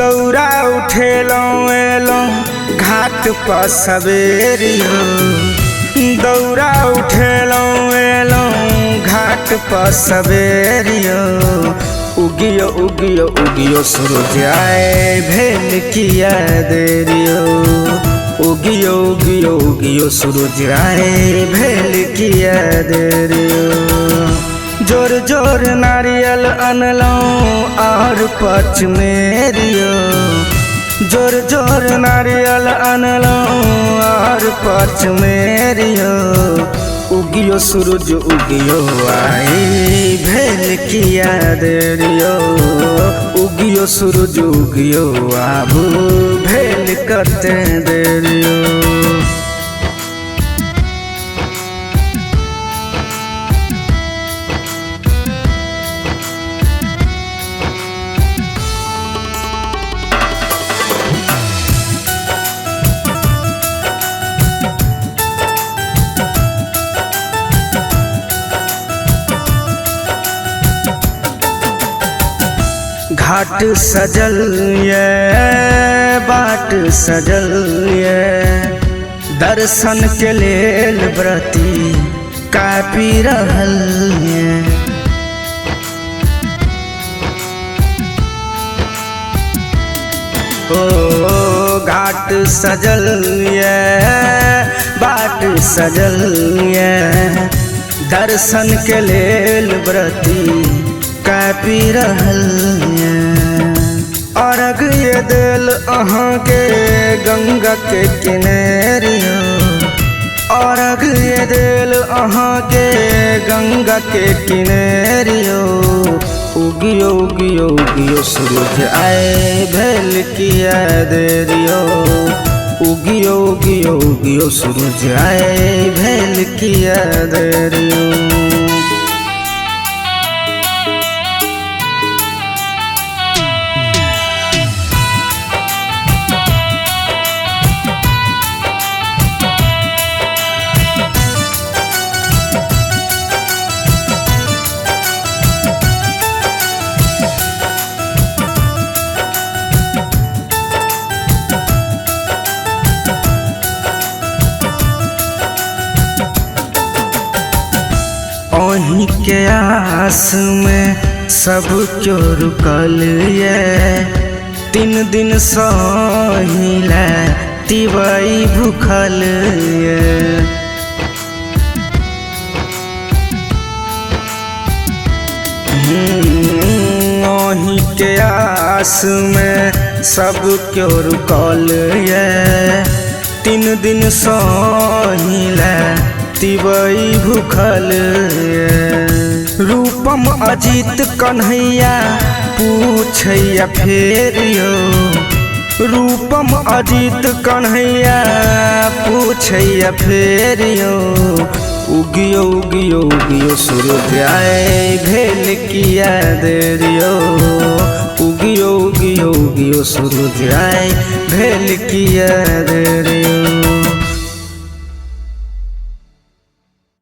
दौरा उठेलौं एलौं घाट पर सवेरियो। दौरा उठेलौं एलौं घाट पर सवेरियो। उगियो उगियो उगियो सूरज आए भेल किया देरियो। उगियो उगियो उगियो सूरज आए भेल किया देरियो। जोर जोर नारियल अनलौं और पच मेरियो। जोर जोर नारियल अनलौं और पच मेरियो। उगियो सूरज उगियो आई भेल किया देरियो। उगियो सूरज उगियो आबू भेल करते देरियो। घाट सजल ये बाट सजल ये। दर्शन के लेल व्रती कापी रहल ये। ओ घाट सजल ये बाट सजल ये। दर्शन के लेल व्रती कापी रहल ये। अर्घ ये दिल अहाँ के गंगा के किनारियो। अर्घ ये दिल अहाँ के गंगा के किनारियो। उगियो उगियो उगियो सूरज आए भेल किया देरियो। उगियो उगियो उगियो सूरज आए भेल किया देरियो। ओही के आस में सब क्यों रुकल ये। 3 दिन सहिला तिवई भूखल ये। ओही के आस में सब क्यों रुकल ये। 3 दिन सहिला तिवई भूखल ये। रूपम अजित कन्हैया पूछैया फेरियो। रूपम अजित कन्हैया पूछैया फेरियो। उगियो उगियो उगियो सूरज आए भेल किया देरियो। उगियो उगियो उगियो सूरज आए भेल किया देरियो।